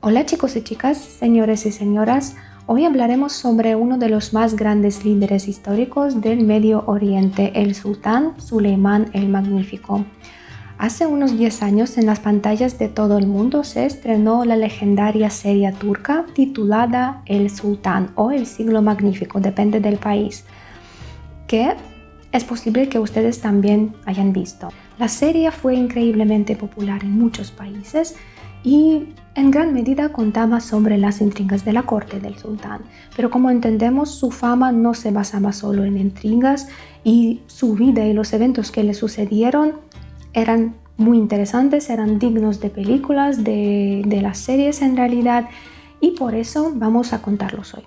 Hola chicos y chicas, señores y señoras, hoy hablaremos sobre uno de los más grandes líderes históricos del Medio Oriente, el sultán Suleimán el Magnífico. Hace unos 10 años en las pantallas de todo el mundo se estrenó la legendaria serie turca titulada El Sultán o El Siglo Magnífico, depende del país, que es posible que ustedes también hayan visto. La serie fue increíblemente popular en muchos países y en gran medida contaba sobre las intrigas de la corte del sultán. Pero como entendemos, su fama no se basaba solo en intrigas y su vida y los eventos que le sucedieron eran muy interesantes, eran dignos de películas, de las series en realidad, y por eso vamos a contarlos hoy.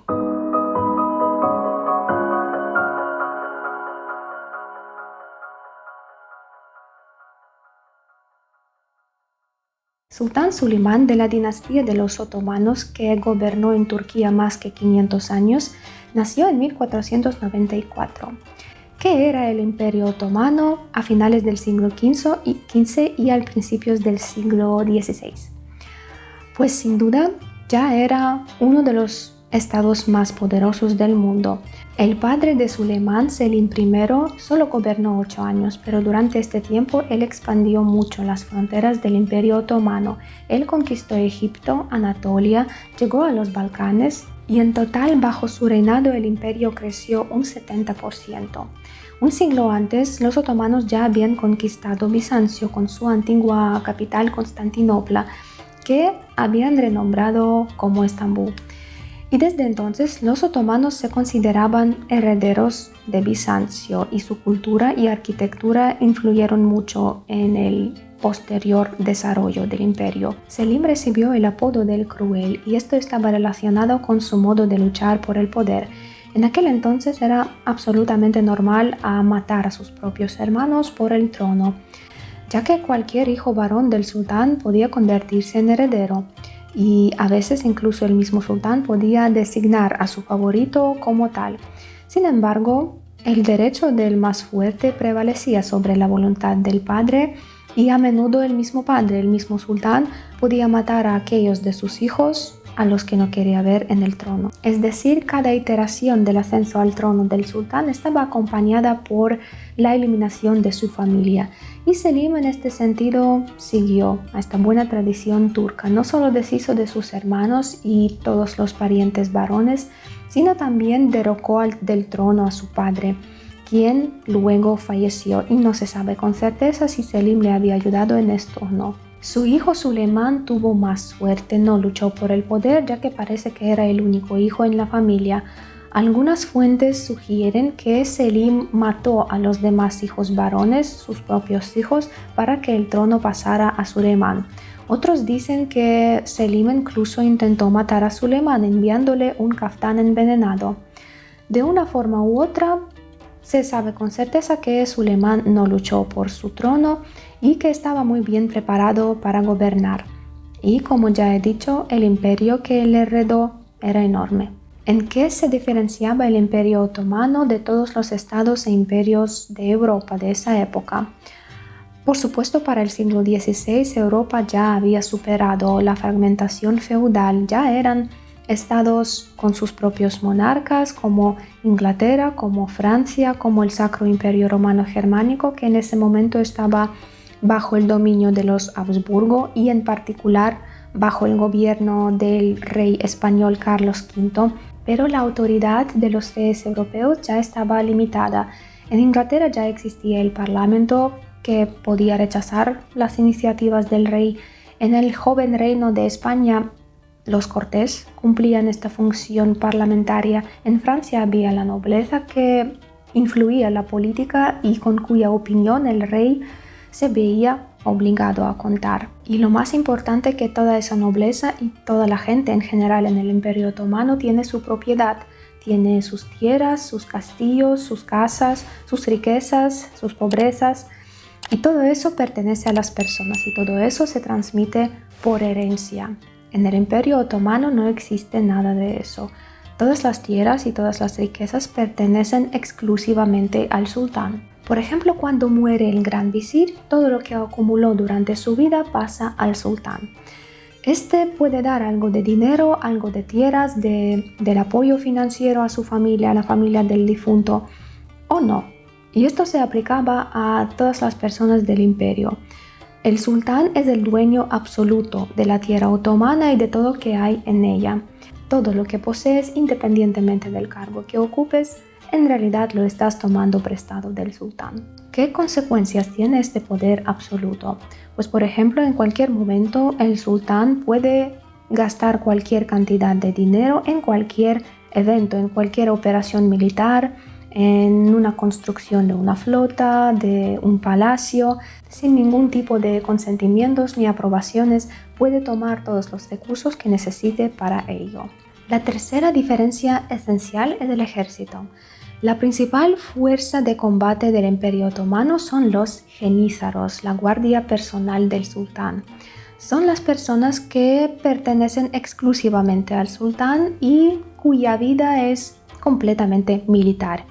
Sultán Suleimán de la dinastía de los otomanos, que gobernó en Turquía más que 500 años, nació en 1494. ¿Qué era el Imperio Otomano a finales del siglo XV y al principios del siglo XVI? Pues sin duda ya era uno de los estados más poderosos del mundo. El padre de Suleimán, Selim I, solo gobernó 8 años, pero durante este tiempo él expandió mucho las fronteras del Imperio Otomano. Él conquistó Egipto, Anatolia, llegó a los Balcanes y en total bajo su reinado el imperio creció un 70%. Un siglo antes, los otomanos ya habían conquistado Bizancio con su antigua capital Constantinopla, que habían renombrado como Estambul. Y desde entonces los otomanos se consideraban herederos de Bizancio y su cultura y arquitectura influyeron mucho en el posterior desarrollo del imperio. Selim recibió el apodo del Cruel y esto estaba relacionado con su modo de luchar por el poder. En aquel entonces era absolutamente normal matar a sus propios hermanos por el trono, ya que cualquier hijo varón del sultán podía convertirse en heredero. Y a veces incluso el mismo sultán podía designar a su favorito como tal. Sin embargo, el derecho del más fuerte prevalecía sobre la voluntad del padre y a menudo el mismo padre, el mismo sultán, podía matar a aquellos de sus hijos a los que no quería ver en el trono. Es decir, cada iteración del ascenso al trono del sultán estaba acompañada por la eliminación de su familia. Y Selim en este sentido siguió a esta buena tradición turca. No solo deshizo de sus hermanos y todos los parientes varones, sino también derrocó del trono a su padre, quien luego falleció y no se sabe con certeza si Selim le había ayudado en esto o no. Su hijo Suleimán tuvo más suerte, no luchó por el poder ya que parece que era el único hijo en la familia. Algunas fuentes sugieren que Selim mató a los demás hijos varones, sus propios hijos, para que el trono pasara a Suleimán. Otros dicen que Selim incluso intentó matar a Suleimán enviándole un caftán envenenado. De una forma u otra, se sabe con certeza que Suleimán no luchó por su trono y que estaba muy bien preparado para gobernar. Y como ya he dicho, el imperio que él heredó era enorme. ¿En qué se diferenciaba el Imperio Otomano de todos los estados e imperios de Europa de esa época? Por supuesto, para el siglo XVI Europa ya había superado la fragmentación feudal, ya eran estados con sus propios monarcas como Inglaterra, como Francia, como el Sacro Imperio Romano Germánico, que en ese momento estaba bajo el dominio de los Habsburgo y en particular bajo el gobierno del rey español Carlos V, pero la autoridad de los reyes europeos ya estaba limitada. En Inglaterra ya existía el parlamento que podía rechazar las iniciativas del rey. En el joven reino de España, los cortes cumplían esta función parlamentaria. En Francia había la nobleza que influía en la política y con cuya opinión el rey se veía obligado a contar. Y lo más importante, que toda esa nobleza y toda la gente en general en el Imperio Otomano tiene su propiedad, tiene sus tierras, sus castillos, sus casas, sus riquezas, sus pobrezas, y todo eso pertenece a las personas y todo eso se transmite por herencia. En el Imperio Otomano no existe nada de eso. Todas las tierras y todas las riquezas pertenecen exclusivamente al sultán. Por ejemplo, cuando muere el gran visir, todo lo que acumuló durante su vida pasa al sultán. Este puede dar algo de dinero, algo de tierras, del apoyo financiero a su familia, a la familia del difunto, o no. Y esto se aplicaba a todas las personas del imperio. El sultán es el dueño absoluto de la tierra otomana y de todo lo que hay en ella. Todo lo que posees, independientemente del cargo que ocupes, en realidad lo estás tomando prestado del sultán. ¿Qué consecuencias tiene este poder absoluto? Pues por ejemplo, en cualquier momento el sultán puede gastar cualquier cantidad de dinero en cualquier evento, en cualquier operación militar, en una construcción de una flota, de un palacio, sin ningún tipo de consentimientos ni aprobaciones, puede tomar todos los recursos que necesite para ello. La tercera diferencia esencial es el ejército. La principal fuerza de combate del Imperio Otomano son los jenízaros, la guardia personal del sultán. Son las personas que pertenecen exclusivamente al sultán y cuya vida es completamente militar.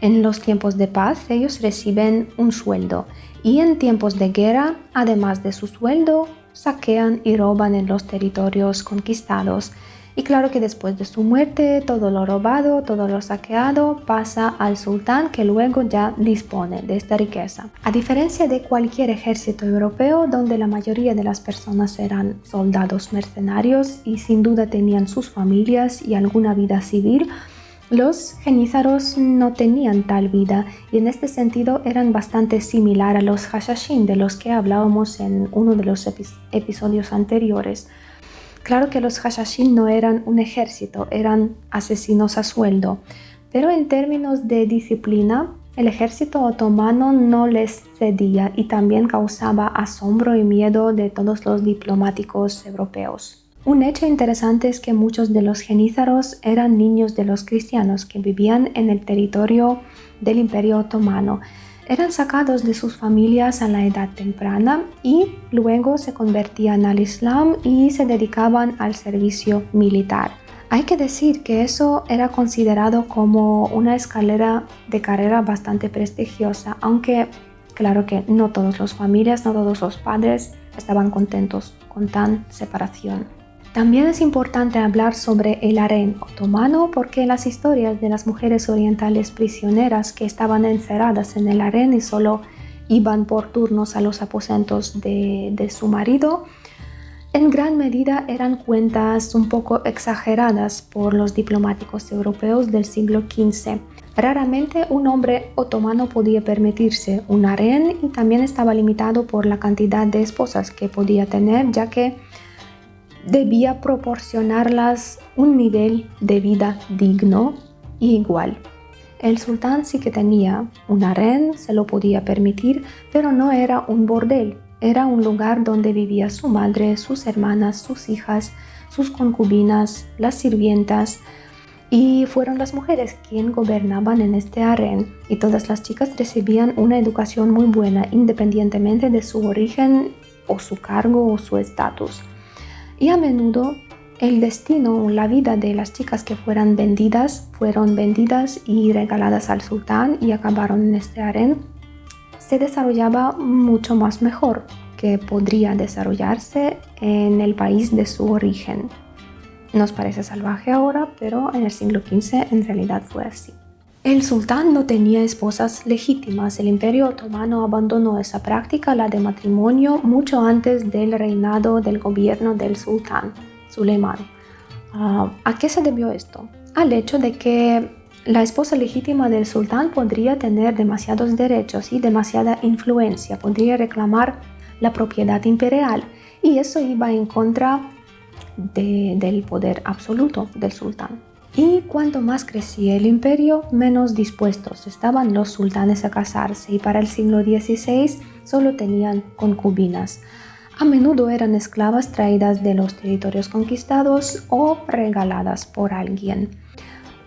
En los tiempos de paz ellos reciben un sueldo y en tiempos de guerra, además de su sueldo, saquean y roban en los territorios conquistados. Y claro que después de su muerte, todo lo robado, todo lo saqueado pasa al sultán, que luego ya dispone de esta riqueza. A diferencia de cualquier ejército europeo, donde la mayoría de las personas eran soldados mercenarios y sin duda tenían sus familias y alguna vida civil, los jenízaros no tenían tal vida y en este sentido eran bastante similar a los hashashin, de los que hablábamos en uno de los episodios anteriores. Claro que los hashashin no eran un ejército, eran asesinos a sueldo, pero en términos de disciplina, el ejército otomano no les cedía y también causaba asombro y miedo de todos los diplomáticos europeos. Un hecho interesante es que muchos de los jenízaros eran niños de los cristianos que vivían en el territorio del Imperio Otomano. Eran sacados de sus familias a la edad temprana y luego se convertían al Islam y se dedicaban al servicio militar. Hay que decir que eso era considerado como una escalera de carrera bastante prestigiosa, aunque claro que no todas las familias, no todos los padres estaban contentos con tan separación. También es importante hablar sobre el harén otomano porque las historias de las mujeres orientales prisioneras que estaban encerradas en el harén y solo iban por turnos a los aposentos de su marido, en gran medida eran cuentas un poco exageradas por los diplomáticos europeos del siglo XV. Raramente un hombre otomano podía permitirse un harén y también estaba limitado por la cantidad de esposas que podía tener, ya que debía proporcionarlas un nivel de vida digno y igual. El sultán sí que tenía un harén, se lo podía permitir, pero no era un bordel. Era un lugar donde vivía su madre, sus hermanas, sus hijas, sus concubinas, las sirvientas, y fueron las mujeres quienes gobernaban en este harén, y todas las chicas recibían una educación muy buena, independientemente de su origen o su cargo o su estatus. Y a menudo el destino o la vida de las chicas que fueron vendidas y regaladas al sultán y acabaron en este harén, se desarrollaba mucho más mejor que podría desarrollarse en el país de su origen. Nos parece salvaje ahora, pero en el siglo XV en realidad fue así. El sultán no tenía esposas legítimas. El Imperio Otomano abandonó esa práctica, la de matrimonio, mucho antes del reinado del gobierno del sultán, Suleimán. ¿A qué se debió esto? Al hecho de que la esposa legítima del sultán podría tener demasiados derechos y demasiada influencia, podría reclamar la propiedad imperial y eso iba en contra del poder absoluto del sultán. Y cuanto más crecía el imperio, menos dispuestos estaban los sultanes a casarse y para el siglo XVI solo tenían concubinas. A menudo eran esclavas traídas de los territorios conquistados o regaladas por alguien.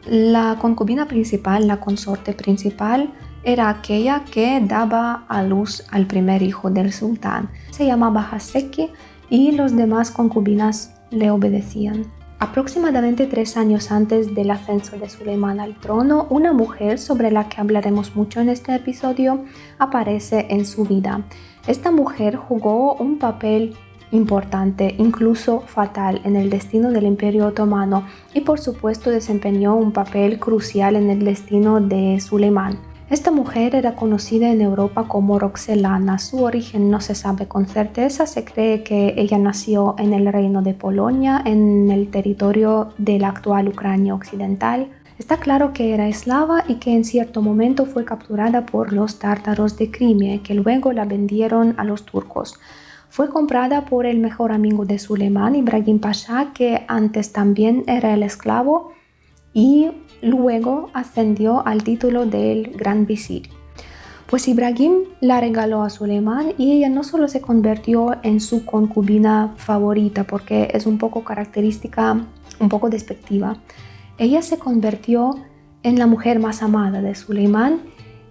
La concubina principal, la consorte principal, era aquella que daba a luz al primer hijo del sultán. Se llamaba Haseki y los demás concubinas le obedecían. Aproximadamente 3 años antes del ascenso de Suleimán al trono, una mujer sobre la que hablaremos mucho en este episodio aparece en su vida. Esta mujer jugó un papel importante, incluso fatal, en el destino del Imperio Otomano y por supuesto desempeñó un papel crucial en el destino de Suleimán. Esta mujer era conocida en Europa como Roxelana. Su origen no se sabe con certeza. Se cree que ella nació en el reino de Polonia, en el territorio de la actual Ucrania occidental. Está claro que era eslava y que en cierto momento fue capturada por los tártaros de Crimea, que luego la vendieron a los turcos. Fue comprada por el mejor amigo de Suleimán, Ibrahim Pasha, que antes también era el esclavo y luego ascendió al título del gran visir. Pues Ibrahim la regaló a Suleimán y ella no solo se convirtió en su concubina favorita, porque es un poco característica, un poco despectiva. Ella se convirtió en la mujer más amada de Suleimán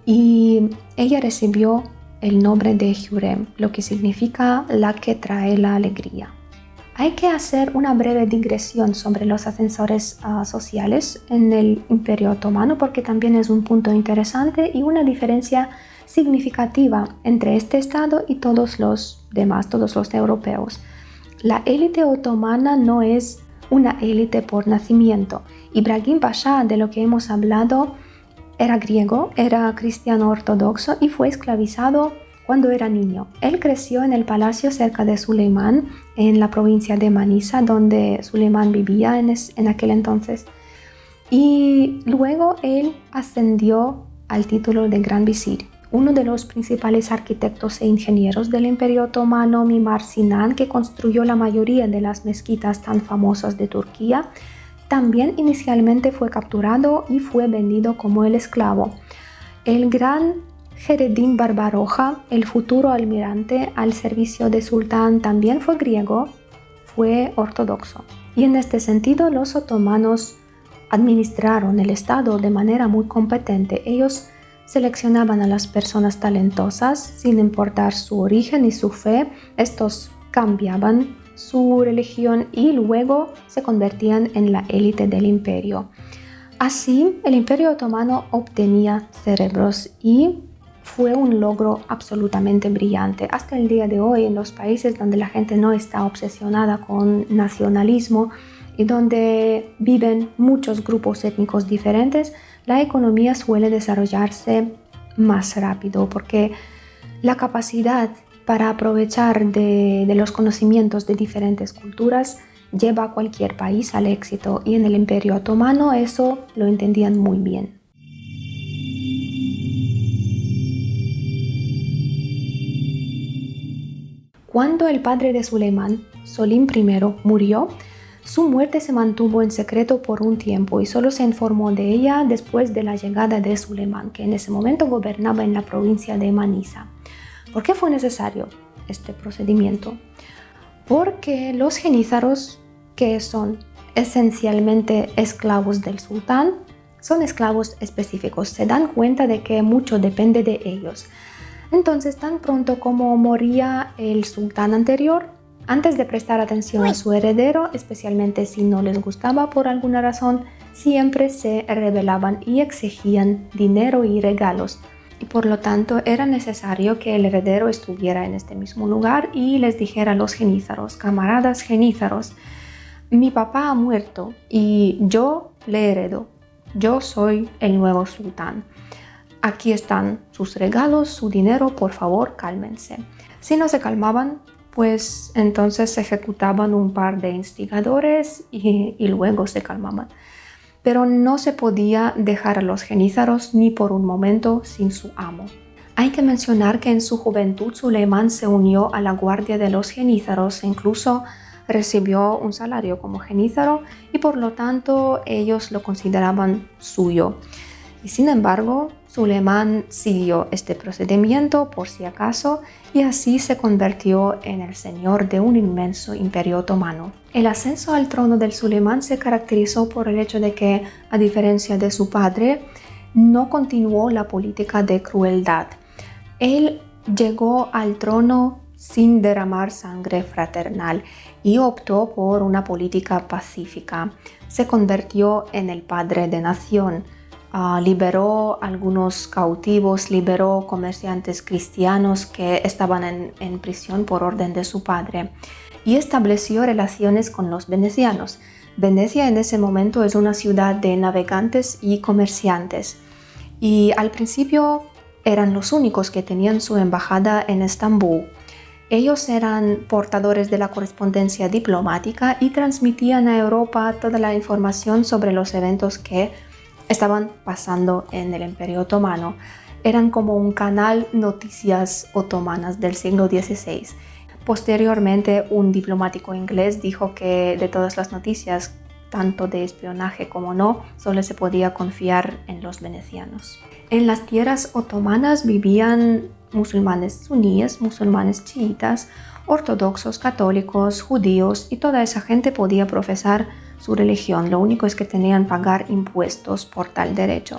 y ella recibió el nombre de Hürrem, lo que significa la que trae la alegría. Hay que hacer una breve digresión sobre los ascensores sociales en el Imperio Otomano porque también es un punto interesante y una diferencia significativa entre este estado y todos los demás, todos los europeos. La élite otomana no es una élite por nacimiento. Ibrahim Pasha, de lo que hemos hablado, era griego, era cristiano ortodoxo y fue esclavizado cuando era niño. Él creció en el palacio cerca de Suleimán, en la provincia de Manisa, donde Suleimán vivía en aquel entonces. Y luego él ascendió al título de gran visir. Uno de los principales arquitectos e ingenieros del Imperio Otomano, Mimar Sinan, que construyó la mayoría de las mezquitas tan famosas de Turquía, también inicialmente fue capturado y fue vendido como el esclavo. El gran Jereddin Barbaroja, el futuro almirante al servicio de Sultán, también fue griego, fue ortodoxo. Y en este sentido los otomanos administraron el Estado de manera muy competente. Ellos seleccionaban a las personas talentosas sin importar su origen y su fe. Estos cambiaban su religión y luego se convertían en la élite del imperio. Así, el Imperio Otomano obtenía cerebros y fue un logro absolutamente brillante. Hasta el día de hoy, en los países donde la gente no está obsesionada con nacionalismo y donde viven muchos grupos étnicos diferentes, la economía suele desarrollarse más rápido porque la capacidad para aprovechar de los conocimientos de diferentes culturas lleva a cualquier país al éxito y en el Imperio Otomano eso lo entendían muy bien. Cuando el padre de Suleimán, Solín I, murió, su muerte se mantuvo en secreto por un tiempo y solo se informó de ella después de la llegada de Suleimán, que en ese momento gobernaba en la provincia de Manisa. ¿Por qué fue necesario este procedimiento? Porque los genízaros, que son esencialmente esclavos del sultán, son esclavos específicos, se dan cuenta de que mucho depende de ellos. Entonces, tan pronto como moría el sultán anterior, antes de prestar atención a su heredero, especialmente si no les gustaba por alguna razón, siempre se rebelaban y exigían dinero y regalos. Y por lo tanto era necesario que el heredero estuviera en este mismo lugar y les dijera a los genízaros: camaradas genízaros, mi papá ha muerto y yo le heredo. Yo soy el nuevo sultán. Aquí están sus regalos, su dinero, por favor, cálmense. Si no se calmaban, pues entonces se ejecutaban un par de instigadores y luego se calmaban. Pero no se podía dejar a los genízaros ni por un momento sin su amo. Hay que mencionar que en su juventud Suleimán se unió a la guardia de los genízaros e incluso recibió un salario como genízaro y por lo tanto ellos lo consideraban suyo. Y sin embargo, Suleimán siguió este procedimiento por si acaso y así se convirtió en el señor de un inmenso imperio otomano. El ascenso al trono del Suleimán se caracterizó por el hecho de que, a diferencia de su padre, no continuó la política de crueldad. Él llegó al trono sin derramar sangre fraternal y optó por una política pacífica. Se convirtió en el padre de nación. liberó algunos cautivos, liberó comerciantes cristianos que estaban en prisión por orden de su padre y estableció relaciones con los venecianos. Venecia en ese momento es una ciudad de navegantes y comerciantes y al principio eran los únicos que tenían su embajada en Estambul. Ellos eran portadores de la correspondencia diplomática y transmitían a Europa toda la información sobre los eventos que estaban pasando en el Imperio Otomano. Eran como un canal noticias otomanas del siglo XVI. Posteriormente, un diplomático inglés dijo que de todas las noticias, tanto de espionaje como no, solo se podía confiar en los venecianos. En las tierras otomanas vivían musulmanes suníes, musulmanes chiitas, ortodoxos, católicos, judíos y toda esa gente podía profesar su religión. Lo único es que tenían que pagar impuestos por tal derecho.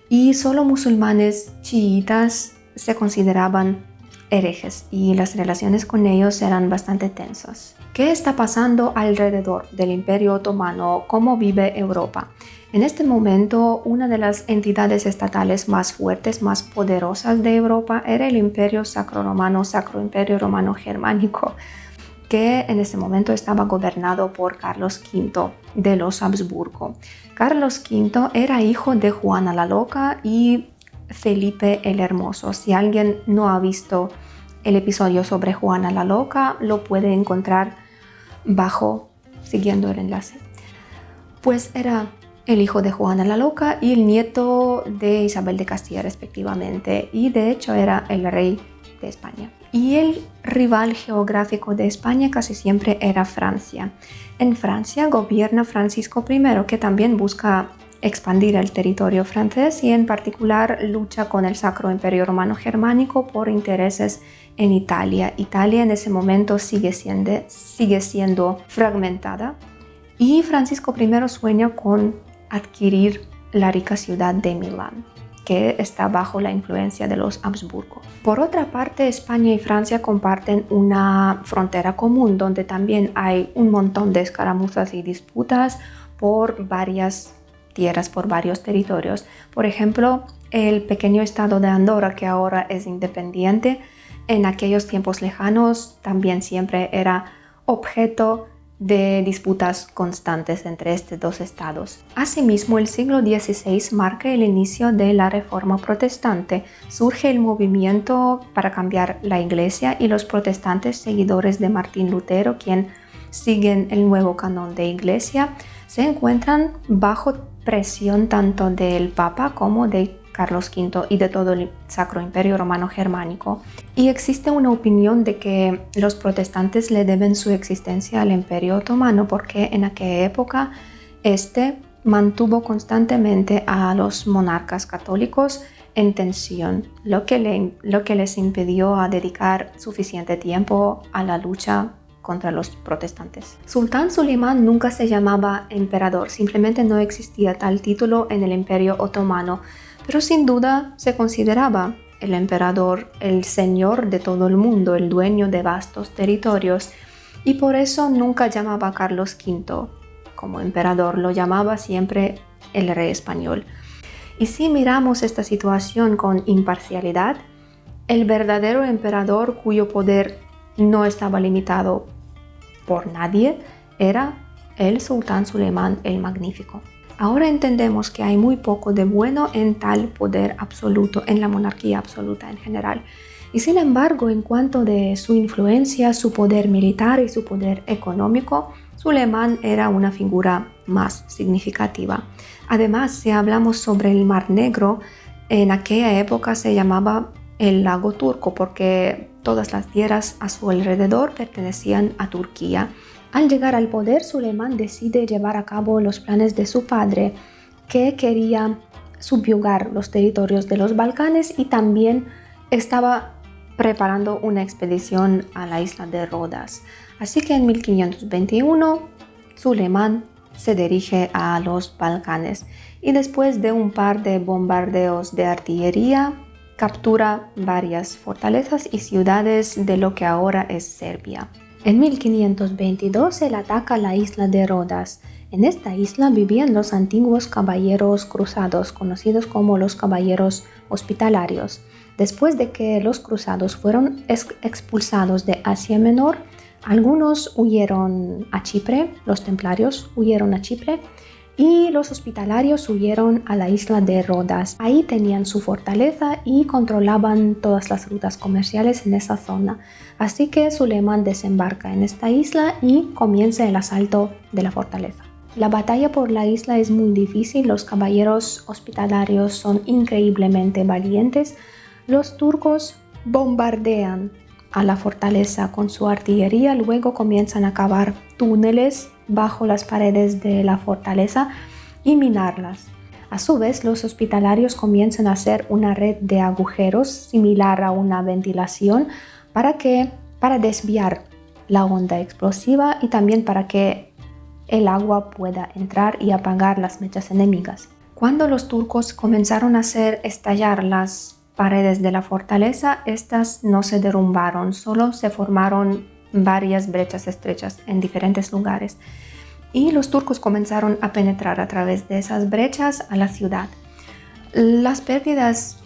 Y solo musulmanes chiitas se consideraban herejes y las relaciones con ellos eran bastante tensas. ¿Qué está pasando alrededor del Imperio Otomano? ¿Cómo vive Europa? En este momento, una de las entidades estatales más fuertes, más poderosas de Europa era el Imperio Sacro-Romano, Sacro Imperio Romano Germánico, que en ese momento estaba gobernado por Carlos V de los Habsburgo. Carlos V era hijo de Juana la Loca y Felipe el Hermoso. Si alguien no ha visto el episodio sobre Juana la Loca, lo puede encontrar siguiendo el enlace. Pues era el hijo de Juana la Loca y el nieto de Isabel de Castilla respectivamente, y de hecho era el rey de España. Y el rival geográfico de España casi siempre era Francia. En Francia gobierna Francisco I, que también busca expandir el territorio francés y en particular lucha con el Sacro Imperio Romano Germánico por intereses en Italia. Italia en ese momento sigue siendo fragmentada y Francisco I sueña con adquirir la rica ciudad de Milán, que está bajo la influencia de los Habsburgo. Por otra parte, España y Francia comparten una frontera común donde también hay un montón de escaramuzas y disputas por varias tierras, por varios territorios. Por ejemplo, el pequeño estado de Andorra, que ahora es independiente, en aquellos tiempos lejanos también siempre era objeto de disputas constantes entre estos dos estados. Asimismo, el siglo XVI marca el inicio de la Reforma Protestante. Surge el movimiento para cambiar la Iglesia y los protestantes seguidores de Martín Lutero, quien siguen el nuevo canon de Iglesia, se encuentran bajo presión tanto del Papa como de Carlos V y de todo el Sacro Imperio Romano Germánico. Y existe una opinión de que los protestantes le deben su existencia al Imperio Otomano porque en aquella época este mantuvo constantemente a los monarcas católicos en tensión, lo que les impidió a dedicar suficiente tiempo a la lucha contra los protestantes. Sultán Suleimán nunca se llamaba emperador, simplemente no existía tal título en el Imperio Otomano, pero sin duda se consideraba el emperador, el señor de todo el mundo, el dueño de vastos territorios, y por eso nunca llamaba a Carlos V como emperador, lo llamaba siempre el rey español. Y si miramos esta situación con imparcialidad, el verdadero emperador cuyo poder no estaba limitado por nadie era el sultán Suleimán el Magnífico. Ahora entendemos que hay muy poco de bueno en tal poder absoluto, en la monarquía absoluta en general. Y sin embargo, en cuanto de su influencia, su poder militar y su poder económico, Suleimán era una figura más significativa. Además, si hablamos sobre el Mar Negro, en aquella época se llamaba el lago turco porque todas las tierras a su alrededor pertenecían a Turquía. Al llegar al poder, Suleimán decide llevar a cabo los planes de su padre, que quería subyugar los territorios de los Balcanes y también estaba preparando una expedición a la isla de Rodas. Así que en 1521, Suleimán se dirige a los Balcanes y después de un par de bombardeos de artillería, captura varias fortalezas y ciudades de lo que ahora es Serbia. En 1522 él ataca la isla de Rodas. En esta isla vivían los antiguos caballeros cruzados, conocidos como los caballeros hospitalarios. Después de que los cruzados fueron expulsados de Asia Menor, algunos huyeron a Chipre, los templarios huyeron a Chipre, y los hospitalarios huyeron a la isla de Rodas. Ahí tenían su fortaleza y controlaban todas las rutas comerciales en esa zona. Así que Suleimán desembarca en esta isla y comienza el asalto de la fortaleza. La batalla por la isla es muy difícil, los caballeros hospitalarios son increíblemente valientes. Los turcos bombardean a la fortaleza con su artillería, luego comienzan a cavar túneles bajo las paredes de la fortaleza y minarlas. A su vez, los hospitalarios comienzan a hacer una red de agujeros similar a una ventilación para desviar la onda explosiva y también para que el agua pueda entrar y apagar las mechas enemigas. Cuando los turcos comenzaron a hacer estallar las paredes de la fortaleza, estas no se derrumbaron, solo se formaron varias brechas estrechas en diferentes lugares. Y los turcos comenzaron a penetrar a través de esas brechas a la ciudad. Las pérdidas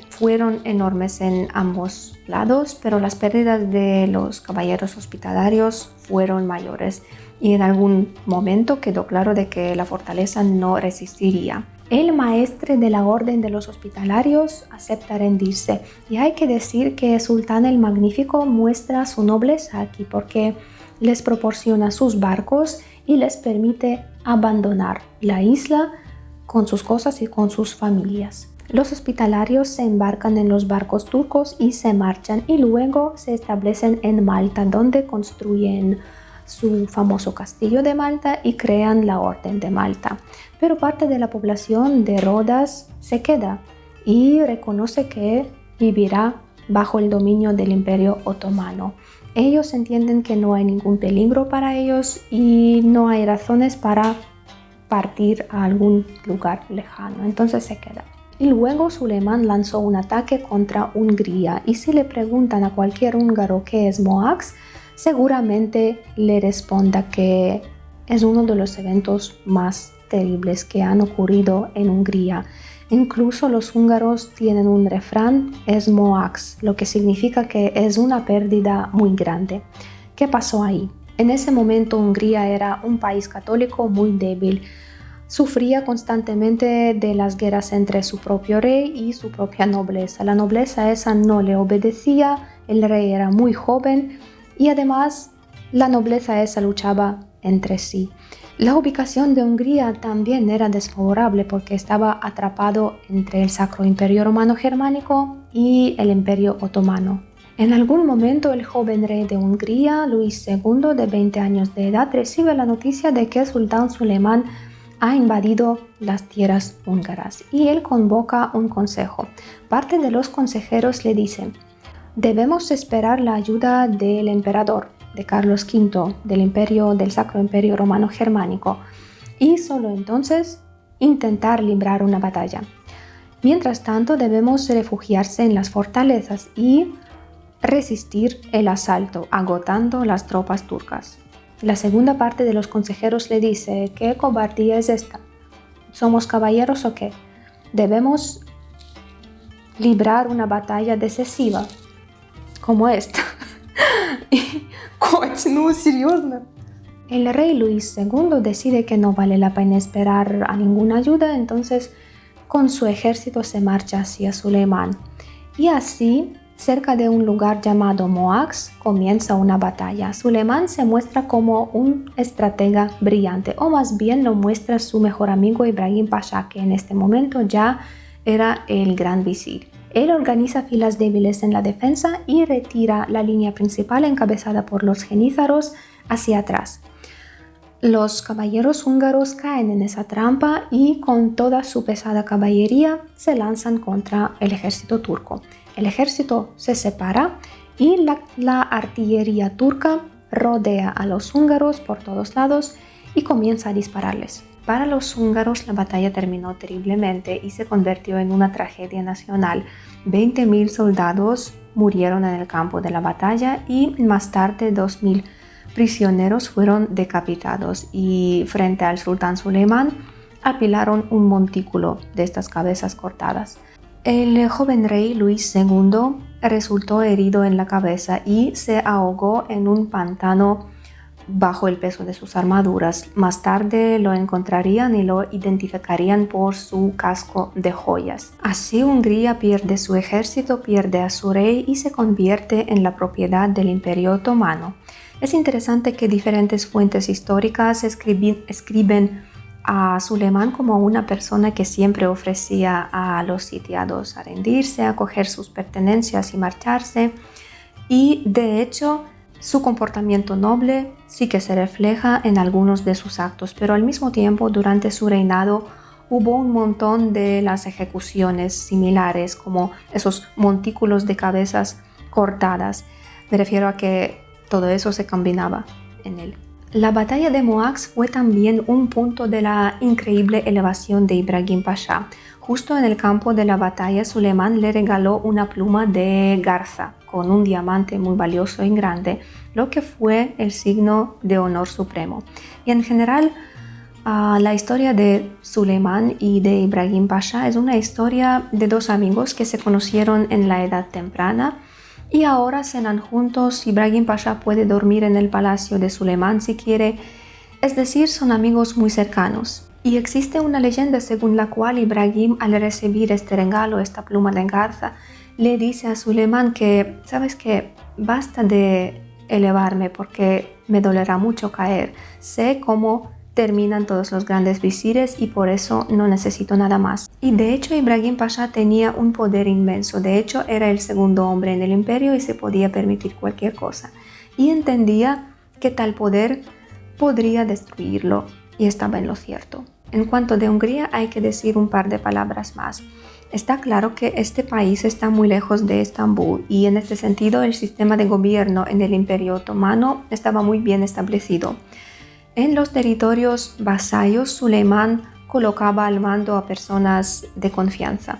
fueron enormes en ambos lados, pero las pérdidas de los caballeros hospitalarios fueron mayores y en algún momento quedó claro de que la fortaleza no resistiría. El maestre de la orden de los hospitalarios acepta rendirse y hay que decir que Sultán el Magnífico muestra su nobleza aquí porque les proporciona sus barcos y les permite abandonar la isla con sus cosas y con sus familias. Los hospitalarios se embarcan en los barcos turcos y se marchan y luego se establecen en Malta, donde construyen su famoso castillo de Malta y crean la Orden de Malta. Pero parte de la población de Rodas se queda y reconoce que vivirá bajo el dominio del Imperio Otomano. Ellos entienden que no hay ningún peligro para ellos y no hay razones para partir a algún lugar lejano, entonces se queda. Y luego Suleimán lanzó un ataque contra Hungría y si le preguntan a cualquier húngaro qué es Moax, seguramente le responda que es uno de los eventos más terribles que han ocurrido en Hungría. Incluso los húngaros tienen un refrán, es Moax, lo que significa que es una pérdida muy grande. ¿Qué pasó ahí? En ese momento Hungría era un país católico muy débil. Sufría constantemente de las guerras entre su propio rey y su propia nobleza. La nobleza esa no le obedecía, el rey era muy joven y además la nobleza esa luchaba entre sí. La ubicación de Hungría también era desfavorable porque estaba atrapado entre el Sacro Imperio Romano Germánico y el Imperio Otomano. En algún momento el joven rey de Hungría, Luis II, de 20 años de edad, recibe la noticia de que el sultán Suleimán ha invadido las tierras húngaras y él convoca un consejo. Parte de los consejeros le dicen: debemos esperar la ayuda del emperador, de Carlos V, del Sacro Imperio Romano Germánico, y solo entonces intentar librar una batalla. Mientras tanto, debemos refugiarse en las fortalezas y resistir el asalto, agotando las tropas turcas. La segunda parte de los consejeros le dice: ¿qué cobardía es esta? ¿Somos caballeros o qué? Debemos librar una batalla decisiva como esta. No, серьезно. El rey Luis II decide que no vale la pena esperar a ninguna ayuda, entonces con su ejército se marcha hacia Suleimán. Y así, cerca de un lugar llamado Moax, comienza una batalla. Suleimán se muestra como un estratega brillante, o más bien lo muestra su mejor amigo Ibrahim Pasha, que en este momento ya era el gran visir. Él organiza filas débiles en la defensa y retira la línea principal encabezada por los jenízaros hacia atrás. Los caballeros húngaros caen en esa trampa y con toda su pesada caballería se lanzan contra el ejército turco. El ejército se separa y la artillería turca rodea a los húngaros por todos lados y comienza a dispararles. Para los húngaros la batalla terminó terriblemente y se convirtió en una tragedia nacional. 20.000 soldados murieron en el campo de la batalla y más tarde 2.000 prisioneros fueron decapitados, y frente al sultán Suleimán apilaron un montículo de estas cabezas cortadas. El joven rey Luis II resultó herido en la cabeza y se ahogó en un pantano bajo el peso de sus armaduras. Más tarde lo encontrarían y lo identificarían por su casco de joyas. Así Hungría pierde su ejército, pierde a su rey y se convierte en la propiedad del Imperio Otomano. Es interesante que diferentes fuentes históricas escriben a Suleimán como una persona que siempre ofrecía a los sitiados a rendirse, a coger sus pertenencias y marcharse, y de hecho su comportamiento noble sí que se refleja en algunos de sus actos, pero al mismo tiempo durante su reinado hubo un montón de las ejecuciones similares, como esos montículos de cabezas cortadas. Me refiero a que todo eso se combinaba en él. La batalla de Moax fue también un punto de la increíble elevación de Ibrahim Pasha. Justo en el campo de la batalla, Suleimán le regaló una pluma de garza con un diamante muy valioso y grande, lo que fue el signo de honor supremo. Y en general, la historia de Suleimán y de Ibrahim Pasha es una historia de dos amigos que se conocieron en la edad temprana y ahora cenan juntos. Ibrahim Pasha puede dormir en el palacio de Suleimán si quiere, es decir, son amigos muy cercanos. Y existe una leyenda según la cual Ibrahim, al recibir este regalo, esta pluma de garza, le dice a Suleimán que, ¿sabes qué? Basta de elevarme porque me dolerá mucho caer. Sé cómo terminan todos los grandes visires y por eso no necesito nada más. Y de hecho Ibrahim Pasha tenía un poder inmenso. De hecho era el segundo hombre en el imperio y se podía permitir cualquier cosa. Y entendía que tal poder podría destruirlo, y estaba en lo cierto. En cuanto de Hungría hay que decir un par de palabras más. Está claro que este país está muy lejos de Estambul y en este sentido el sistema de gobierno en el Imperio Otomano estaba muy bien establecido. En los territorios vasallos, Suleimán colocaba al mando a personas de confianza.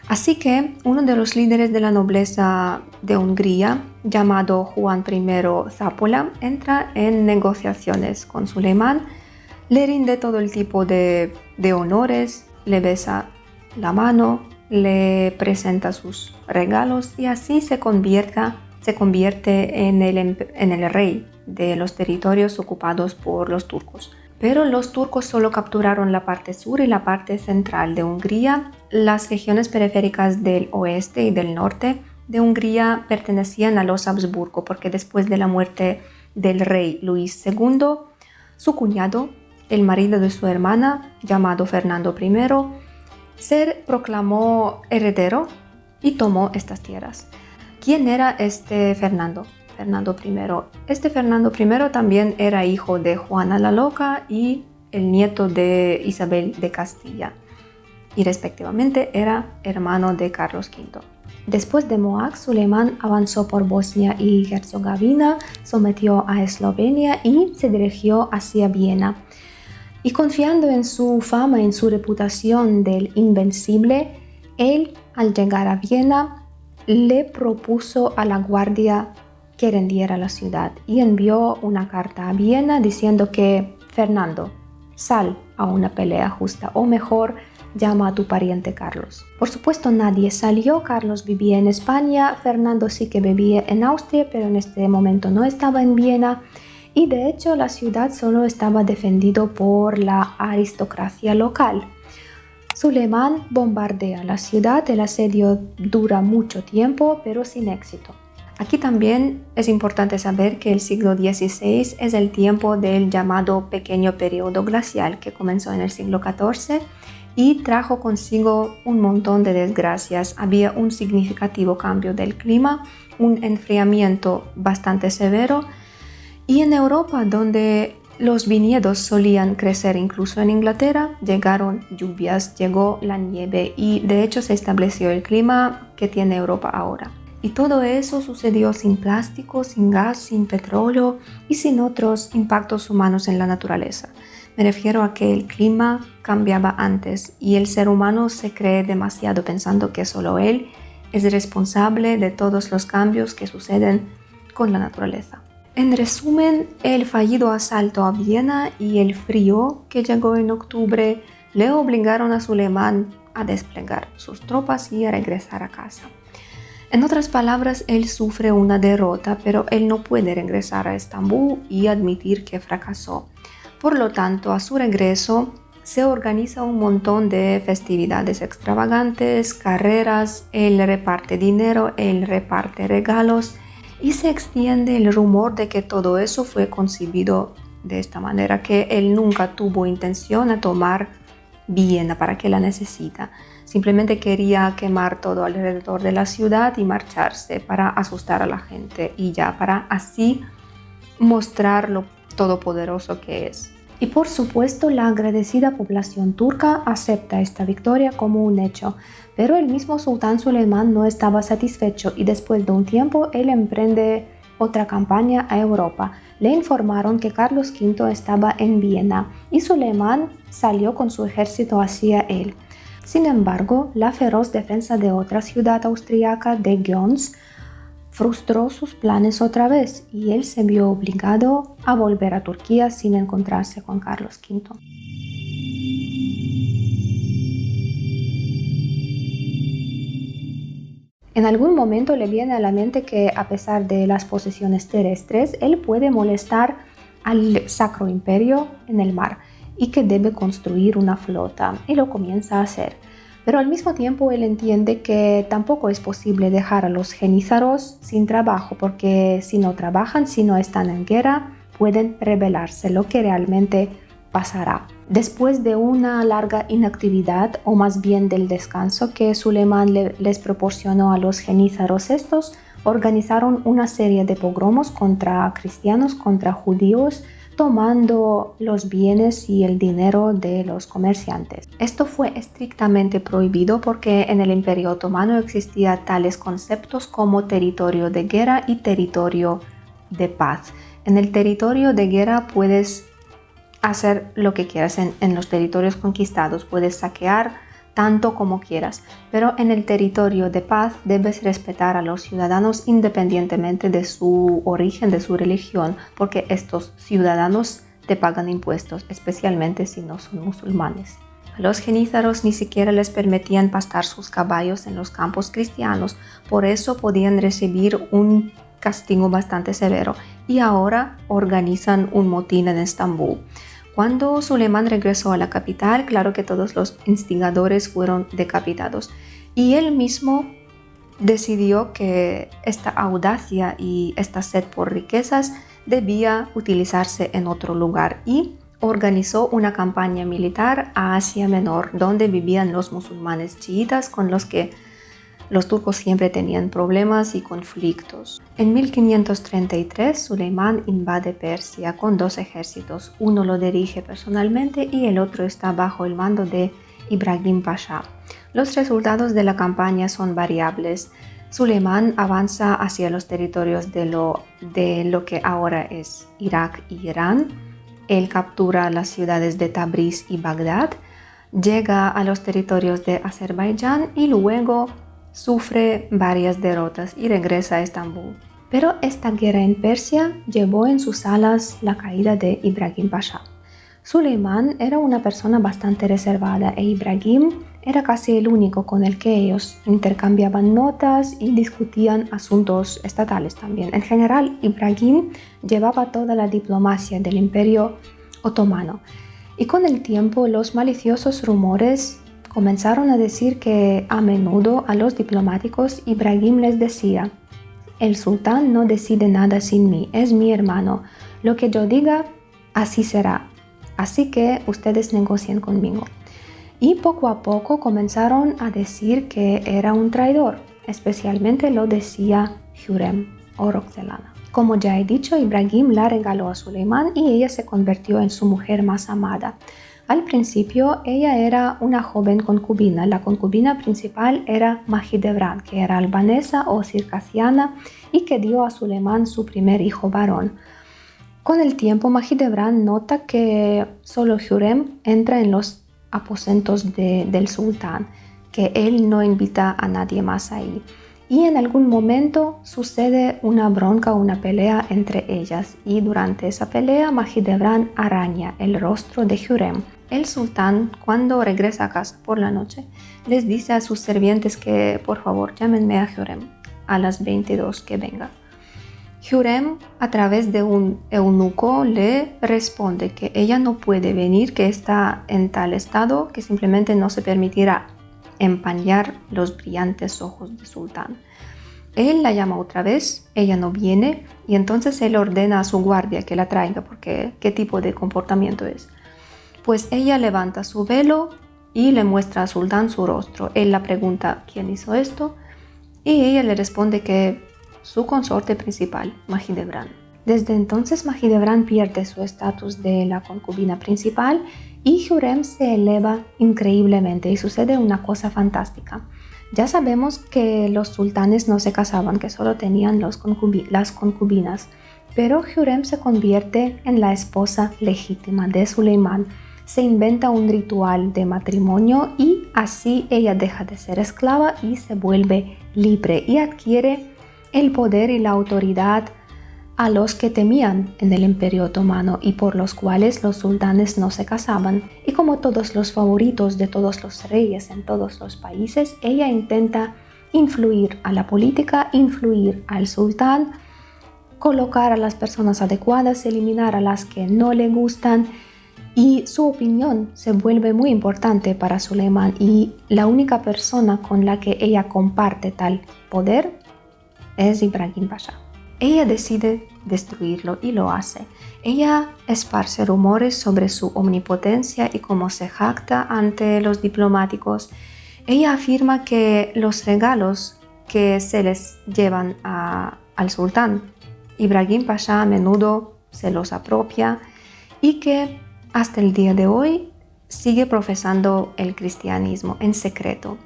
Así que uno de los líderes de la nobleza de Hungría, llamado Juan I Zápolya, entra en negociaciones con Suleimán, le rinde todo el tipo de honores, le besa la mano, le presenta sus regalos y así se convierte en el rey de los territorios ocupados por los turcos. Pero los turcos solo capturaron la parte sur y la parte central de Hungría. Las regiones periféricas del oeste y del norte de Hungría pertenecían a los Habsburgo, porque después de la muerte del rey Luis II, su cuñado, el marido de su hermana, llamado Fernando I, se proclamó heredero y tomó estas tierras. ¿Quién era este Fernando? Fernando I. Este Fernando I también era hijo de Juana la Loca y el nieto de Isabel de Castilla, y respectivamente era hermano de Carlos V. Después de Moax, Suleimán avanzó por Bosnia y Herzegovina, sometió a Eslovenia y se dirigió hacia Viena. Y confiando en su fama, en su reputación del invencible, él, al llegar a Viena, le propuso a la guardia que rendiera la ciudad y envió una carta a Viena diciendo que Fernando, sal a una pelea justa, o mejor, llama a tu pariente Carlos. Por supuesto nadie salió. Carlos vivía en España, Fernando sí que vivía en Austria, pero en este momento no estaba en Viena. Y de hecho la ciudad solo estaba defendida por la aristocracia local. Suleimán bombardea la ciudad, el asedio dura mucho tiempo, pero sin éxito. Aquí también es importante saber que el siglo XVI es el tiempo del llamado pequeño periodo glacial, que comenzó en el siglo XIV y trajo consigo un montón de desgracias. Había un significativo cambio del clima, un enfriamiento bastante severo, y en Europa, donde los viñedos solían crecer incluso en Inglaterra, llegaron lluvias, llegó la nieve y de hecho se estableció el clima que tiene Europa ahora. Y todo eso sucedió sin plástico, sin gas, sin petróleo y sin otros impactos humanos en la naturaleza. Me refiero a que el clima cambiaba antes y el ser humano se cree demasiado pensando que solo él es responsable de todos los cambios que suceden con la naturaleza. En resumen, el fallido asalto a Viena y el frío que llegó en octubre le obligaron a Suleimán a desplegar sus tropas y a regresar a casa. En otras palabras, él sufre una derrota, pero él no puede regresar a Estambul y admitir que fracasó. Por lo tanto, a su regreso se organiza un montón de festividades extravagantes, carreras, él reparte dinero, él reparte regalos y se extiende el rumor de que todo eso fue concebido de esta manera, que él nunca tuvo intención de tomar Viena, para que la necesita. Simplemente quería quemar todo alrededor de la ciudad y marcharse para asustar a la gente y ya, para así mostrar lo todopoderoso que es. Y por supuesto, la agradecida población turca acepta esta victoria como un hecho, pero el mismo sultán Suleimán no estaba satisfecho y después de un tiempo él emprende otra campaña a Europa. Le informaron que Carlos V estaba en Viena y Suleimán salió con su ejército hacia él. Sin embargo, la feroz defensa de otra ciudad austriaca de Gönz frustró sus planes otra vez y él se vio obligado a volver a Turquía sin encontrarse con Carlos V. En algún momento le viene a la mente que, a pesar de las posesiones terrestres, él puede molestar al Sacro Imperio en el mar y que debe construir una flota, y lo comienza a hacer. Pero al mismo tiempo él entiende que tampoco es posible dejar a los jenízaros sin trabajo, porque si no trabajan, si no están en guerra, pueden rebelarse, lo que realmente pasará. Después de una larga inactividad, o más bien del descanso que Suleimán les proporcionó a los jenízaros, estos organizaron una serie de pogromos contra cristianos, contra judíos, tomando los bienes y el dinero de los comerciantes. Esto fue estrictamente prohibido porque en el Imperio Otomano existían tales conceptos como territorio de guerra y territorio de paz. En el territorio de guerra puedes hacer lo que quieras, en los territorios conquistados puedes saquear tanto como quieras, pero en el territorio de paz debes respetar a los ciudadanos independientemente de su origen, de su religión, porque estos ciudadanos te pagan impuestos, especialmente si no son musulmanes. A los jenízaros ni siquiera les permitían pastar sus caballos en los campos cristianos, por eso podían recibir un castigo bastante severo, y ahora organizan un motín en Estambul. Cuando Suleimán regresó a la capital, claro que todos los instigadores fueron decapitados y él mismo decidió que esta audacia y esta sed por riquezas debía utilizarse en otro lugar y organizó una campaña militar a Asia Menor, donde vivían los musulmanes chiitas con los que los turcos siempre tenían problemas y conflictos. En 1533, Suleimán invade Persia con 2 ejércitos. Uno lo dirige personalmente y el otro está bajo el mando de Ibrahim Pasha. Los resultados de la campaña son variables. Suleimán avanza hacia los territorios de lo que ahora es Irak y Irán. Él captura las ciudades de Tabriz y Bagdad, llega a los territorios de Azerbaiyán y luego sufre varias derrotas y regresa a Estambul. Pero esta guerra en Persia llevó en sus alas la caída de Ibrahim Pasha. Suleimán era una persona bastante reservada e Ibrahim era casi el único con el que ellos intercambiaban notas y discutían asuntos estatales también. En general, Ibrahim llevaba toda la diplomacia del Imperio Otomano. Y con el tiempo, los maliciosos rumores comenzaron a decir que a menudo a los diplomáticos Ibrahim les decía: el sultán no decide nada sin mí, es mi hermano. Lo que yo diga, así será. Así que ustedes negocien conmigo. Y poco a poco comenzaron a decir que era un traidor. Especialmente lo decía Hürrem o Roxelana. Como ya he dicho, Ibrahim la regaló a Suleimán y ella se convirtió en su mujer más amada. Al principio ella era una joven concubina. La concubina principal era Mahidevran, que era albanesa o circasiana y que dio a Suleimán su primer hijo varón. Con el tiempo, Mahidevran nota que solo Hürrem entra en los aposentos del sultán, que él no invita a nadie más ahí. Y en algún momento sucede una bronca, una pelea entre ellas, y durante esa pelea Mahidevran araña el rostro de Hürrem. El sultán, cuando regresa a casa por la noche, les dice a sus sirvientes que por favor llámenme a Hürrem a las 22 que venga. Hürrem, a través de un eunuco, le responde que ella no puede venir, que está en tal estado que simplemente no se permitirá empañar los brillantes ojos del sultán. Él la llama otra vez, ella no viene y entonces él ordena a su guardia que la traiga porque ¿qué tipo de comportamiento es? Pues ella levanta su velo y le muestra al sultán su rostro. Él la pregunta ¿quién hizo esto? Y ella le responde que su consorte principal, Mahidevran. Desde entonces Mahidevran pierde su estatus de la concubina principal y Hürrem se eleva increíblemente y sucede una cosa fantástica. Ya sabemos que los sultanes no se casaban, que solo tenían las concubinas, pero Hürrem se convierte en la esposa legítima de Suleimán. Se inventa un ritual de matrimonio y así ella deja de ser esclava y se vuelve libre y adquiere el poder y la autoridad a los que temían en el Imperio Otomano y por los cuales los sultanes no se casaban. Y como todos los favoritos de todos los reyes en todos los países, ella intenta influir a la política, influir al sultán, colocar a las personas adecuadas, eliminar a las que no le gustan, y su opinión se vuelve muy importante para Suleimán y la única persona con la que ella comparte tal poder es Ibrahim Pasha. Ella decide destruirlo y lo hace. Ella esparce rumores sobre su omnipotencia y cómo se jacta ante los diplomáticos. Ella afirma que los regalos que se les llevan al sultán, Ibrahim Pasha a menudo se los apropia y que hasta el día de hoy sigue profesando el cristianismo en secreto.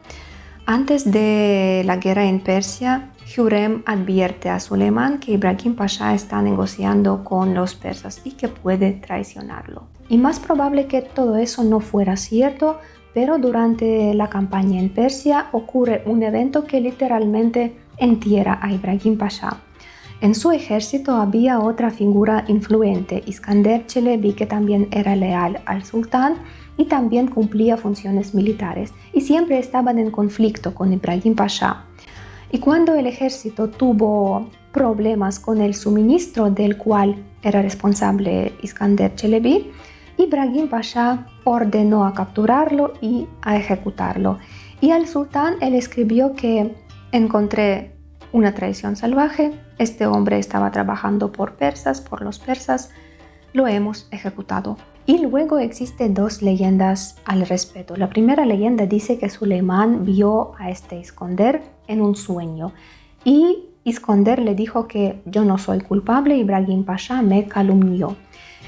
Antes de la guerra en Persia, Hürrem advierte a Suleimán que Ibrahim Pasha está negociando con los persas y que puede traicionarlo. Y más probable que todo eso no fuera cierto, pero durante la campaña en Persia ocurre un evento que literalmente entierra a Ibrahim Pasha. En su ejército había otra figura influente, Iskander Çelebi, que también era leal al sultán y también cumplía funciones militares y siempre estaban en conflicto con Ibrahim Pasha. Y cuando el ejército tuvo problemas con el suministro del cual era responsable Iskander Çelebi, Ibrahim Pasha ordenó a capturarlo y a ejecutarlo. Y al sultán él escribió que encontré una traición salvaje, este hombre estaba trabajando por los persas, lo hemos ejecutado. Y luego existen dos leyendas al respecto. La primera leyenda dice que Suleimán vio a este Iskander en un sueño y Iskander le dijo que yo no soy culpable, Ibrahim Pasha me calumnió.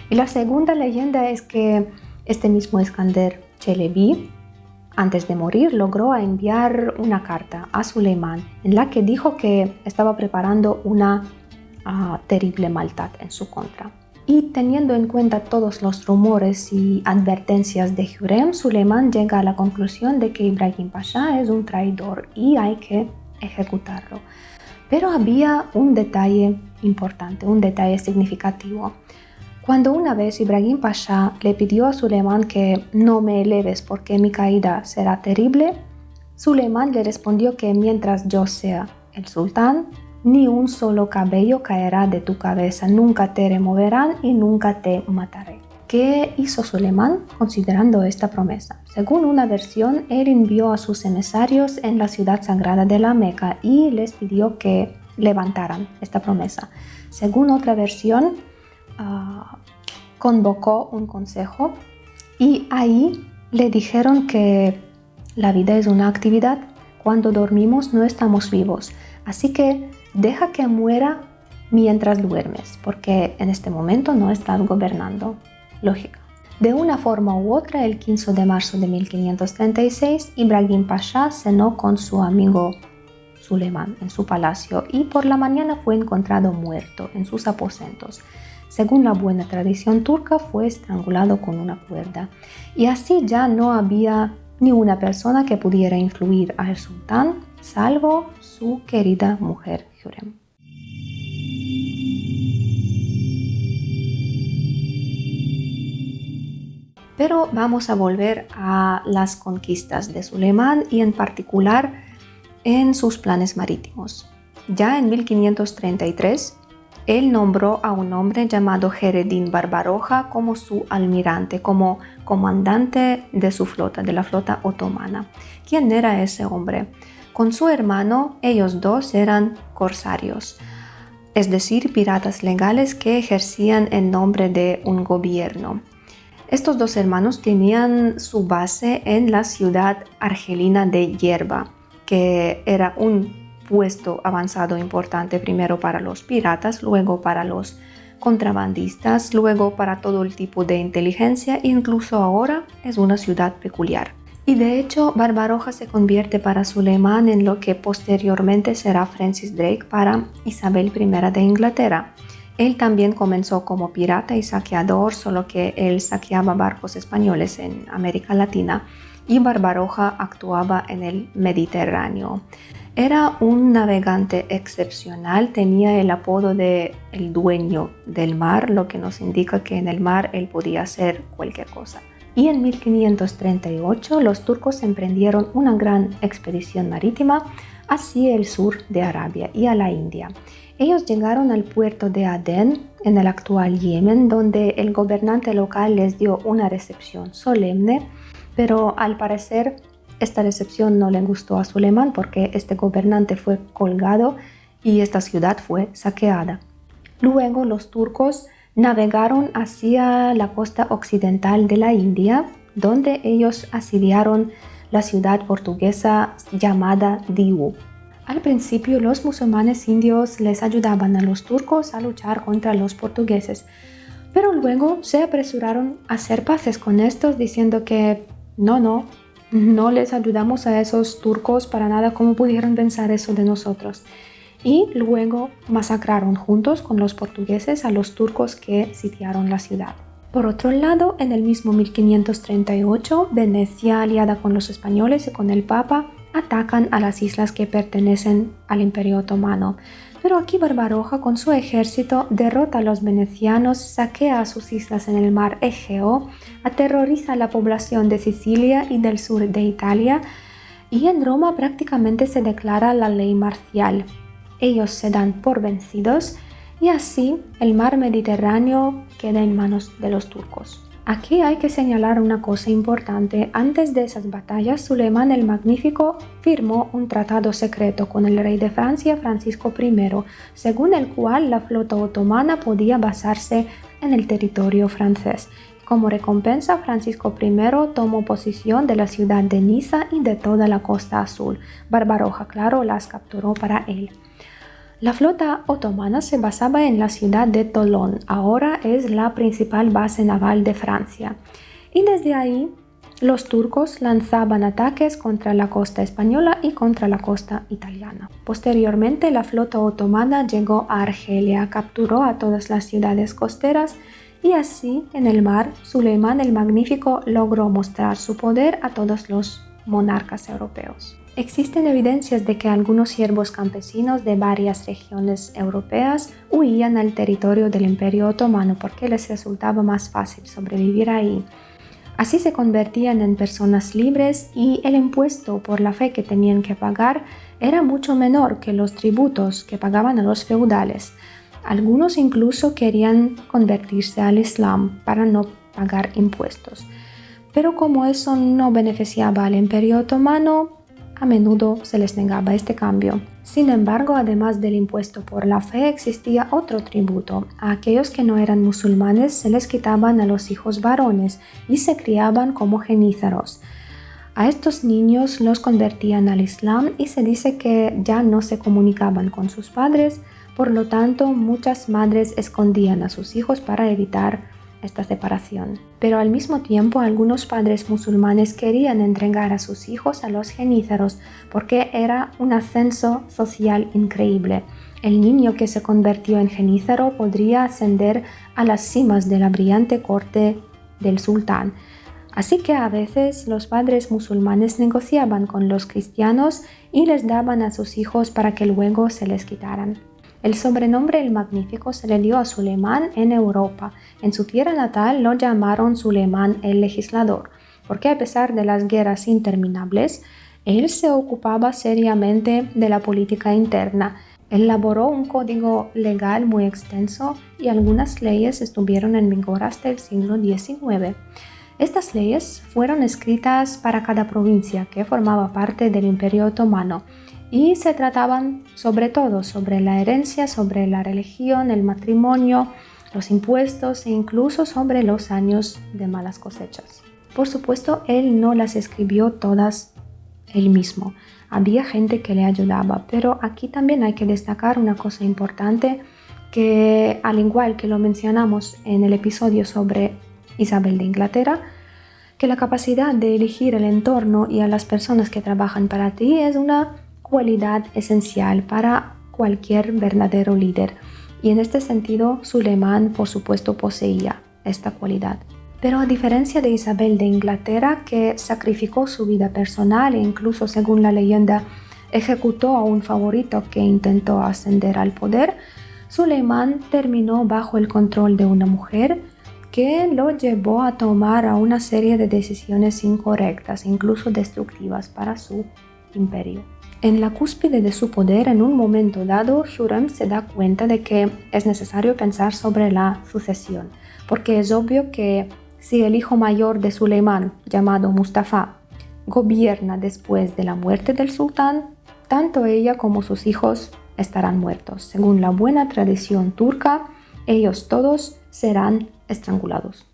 Y la segunda leyenda es que este mismo Iskander Çelebi, antes de morir, logró enviar una carta a Suleimán en la que dijo que estaba preparando una terrible maldad en su contra. Y teniendo en cuenta todos los rumores y advertencias de Hürrem, Suleimán llega a la conclusión de que Ibrahim Pasha es un traidor y hay que ejecutarlo. Pero había un detalle importante, un detalle significativo. Cuando una vez Ibrahim Pasha le pidió a Suleimán que no me eleves porque mi caída será terrible, Suleimán le respondió que mientras yo sea el sultán, ni un solo cabello caerá de tu cabeza, nunca te removerán y nunca te mataré. ¿Qué hizo Suleimán considerando esta promesa? Según una versión, él envió a sus emisarios en la ciudad sagrada de la Meca y les pidió que levantaran esta promesa. Según otra versión, convocó un consejo y ahí le dijeron que la vida es una actividad. Cuando dormimos no estamos vivos, así que deja que muera mientras duermes, porque en este momento no estás gobernando. Lógica. De una forma u otra, el 15 de marzo de 1536, Ibrahim Pasha cenó con su amigo Suleimán en su palacio y por la mañana fue encontrado muerto en sus aposentos. según la buena tradición turca, fue estrangulado con una cuerda. Y así ya no había ni una persona que pudiera influir al sultán, salvo su querida mujer Hürrem. Pero vamos a volver a las conquistas de Suleimán y en particular en sus planes marítimos. Ya en 1533, él nombró a un hombre llamado Jeredín Barbaroja como su almirante, como comandante de su flota, de la flota otomana. ¿Quién era ese hombre? Con su hermano, ellos dos eran corsarios, es decir, piratas legales que ejercían en nombre de un gobierno. Estos dos hermanos tenían su base en la ciudad argelina de Yerba, que era un puesto avanzado importante primero para los piratas, luego para los contrabandistas, luego para todo el tipo de inteligencia, incluso ahora es una ciudad peculiar. Y de hecho, Barbaroja se convierte para Suleimán en lo que posteriormente será Francis Drake para Isabel I de Inglaterra. Él también comenzó como pirata y saqueador, solo que él saqueaba barcos españoles en América Latina y Barbaroja actuaba en el Mediterráneo. Era un navegante excepcional, tenía el apodo de el dueño del mar, lo que nos indica que en el mar él podía hacer cualquier cosa. Y en 1538 los turcos emprendieron una gran expedición marítima hacia el sur de Arabia y a la India. Ellos llegaron al puerto de Adén, en el actual Yemen, donde el gobernante local les dio una recepción solemne, pero al parecer esta recepción no le gustó a Suleimán porque este gobernante fue colgado y esta ciudad fue saqueada. Luego los turcos navegaron hacia la costa occidental de la India, donde ellos asediaron la ciudad portuguesa llamada Diu. Al principio los musulmanes indios les ayudaban a los turcos a luchar contra los portugueses, pero luego se apresuraron a hacer paces con estos diciendo que no les ayudamos a esos turcos para nada, ¿cómo pudieron pensar eso de nosotros? Y luego masacraron juntos con los portugueses a los turcos que sitiaron la ciudad. Por otro lado, en el mismo 1538, Venecia, aliada con los españoles y con el Papa, atacan a las islas que pertenecen al Imperio Otomano. Pero aquí Barbaroja con su ejército derrota a los venecianos, saquea a sus islas en el mar Egeo, aterroriza a la población de Sicilia y del sur de Italia y en Roma prácticamente se declara la ley marcial. Ellos se dan por vencidos y así el mar Mediterráneo queda en manos de los turcos. Aquí hay que señalar una cosa importante. Antes de esas batallas, Suleimán el Magnífico firmó un tratado secreto con el rey de Francia, Francisco I, según el cual la flota otomana podía basarse en el territorio francés. Como recompensa, Francisco I tomó posesión de la ciudad de Niza y de toda la Costa Azul. Barbaroja, claro, las capturó para él. La flota otomana se basaba en la ciudad de Tolón, ahora es la principal base naval de Francia. Y desde ahí, los turcos lanzaban ataques contra la costa española y contra la costa italiana. Posteriormente, la flota otomana llegó a Argelia, capturó a todas las ciudades costeras y así, en el mar, Suleimán el Magnífico logró mostrar su poder a todos los monarcas europeos. Existen evidencias de que algunos siervos campesinos de varias regiones europeas huían al territorio del Imperio Otomano porque les resultaba más fácil sobrevivir ahí. Así se convertían en personas libres y el impuesto por la fe que tenían que pagar era mucho menor que los tributos que pagaban a los feudales. Algunos incluso querían convertirse al Islam para no pagar impuestos. Pero como eso no beneficiaba al Imperio Otomano, a menudo se les negaba este cambio. Sin embargo, además del impuesto por la fe, existía otro tributo. A aquellos que no eran musulmanes se les quitaban a los hijos varones y se criaban como genízaros. A estos niños los convertían al Islam y se dice que ya no se comunicaban con sus padres, por lo tanto muchas madres escondían a sus hijos para evitar esta separación. Pero al mismo tiempo algunos padres musulmanes querían entregar a sus hijos a los genízaros porque era un ascenso social increíble. El niño que se convirtió en genízaro podría ascender a las cimas de la brillante corte del sultán. Así que a veces los padres musulmanes negociaban con los cristianos y les daban a sus hijos para que luego se les quitaran. El sobrenombre El Magnífico se le dio a Suleimán en Europa. En su tierra natal lo llamaron Suleimán el Legislador, porque a pesar de las guerras interminables, él se ocupaba seriamente de la política interna. Elaboró un código legal muy extenso y algunas leyes estuvieron en vigor hasta el siglo XIX. Estas leyes fueron escritas para cada provincia que formaba parte del Imperio Otomano y se trataban sobre todo sobre la herencia, sobre la religión, el matrimonio, los impuestos e incluso sobre los años de malas cosechas. Por supuesto, él no las escribió todas él mismo. Había gente que le ayudaba, pero aquí también hay que destacar una cosa importante que, al igual que lo mencionamos en el episodio sobre Isabel de Inglaterra, que la capacidad de elegir el entorno y a las personas que trabajan para ti es una cualidad esencial para cualquier verdadero líder. Y en este sentido, Suleimán, por supuesto, poseía esta cualidad. Pero a diferencia de Isabel de Inglaterra, que sacrificó su vida personal e incluso, según la leyenda, ejecutó a un favorito que intentó ascender al poder, Suleimán terminó bajo el control de una mujer que lo llevó a tomar a una serie de decisiones incorrectas, incluso destructivas para su imperio. En la cúspide de su poder, en un momento dado, Hürrem se da cuenta de que es necesario pensar sobre la sucesión, porque es obvio que si el hijo mayor de Suleimán, llamado Mustafa, gobierna después de la muerte del sultán, tanto ella como sus hijos estarán muertos. Según la buena tradición turca, ellos todos serán estrangulados.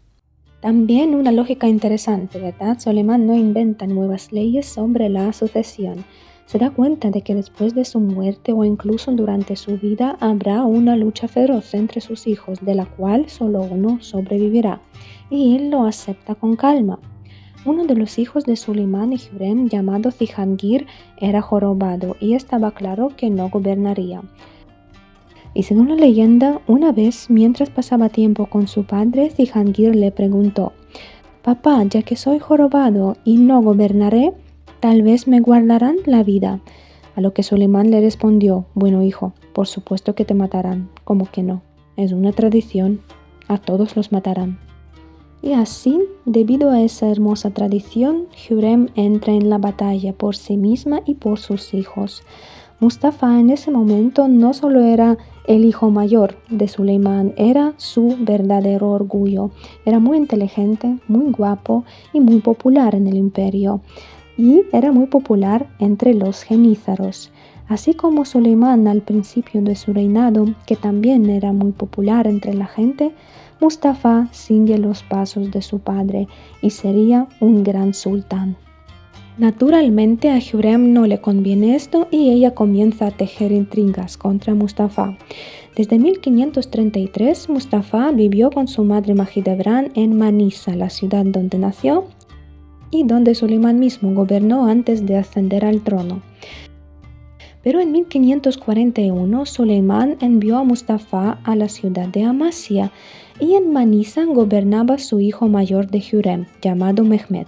También una lógica interesante, ¿verdad? Suleimán no inventa nuevas leyes sobre la sucesión. Se da cuenta de que después de su muerte o incluso durante su vida habrá una lucha feroz entre sus hijos, de la cual solo uno sobrevivirá, y él lo acepta con calma. Uno de los hijos de Suleimán y Hürrem, llamado Cihangir, era jorobado y estaba claro que no gobernaría. Y según la leyenda, una vez, mientras pasaba tiempo con su padre, Cihangir le preguntó: «Papá, ya que soy jorobado y no gobernaré, tal vez me guardarán la vida». A lo que Suleimán le respondió: «Bueno, hijo, por supuesto que te matarán. ¿Cómo que no? Es una tradición. A todos los matarán». Y así, debido a esa hermosa tradición, Hürrem entra en la batalla por sí misma y por sus hijos. Mustafa en ese momento no solo era el hijo mayor de Suleimán, era su verdadero orgullo. Era muy inteligente, muy guapo y muy popular en el imperio. Y era muy popular entre los genízaros. Así como Suleimán al principio de su reinado, que también era muy popular entre la gente, Mustafa sigue los pasos de su padre y sería un gran sultán. Naturalmente a Hürrem no le conviene esto y ella comienza a tejer intrigas contra Mustafa. Desde 1533, Mustafa vivió con su madre Mahidevran en Manisa, la ciudad donde nació y donde Suleimán mismo gobernó antes de ascender al trono. Pero en 1541 Suleimán envió a Mustafa a la ciudad de Amasya y en Manisa gobernaba su hijo mayor de Hürrem, llamado Mehmed.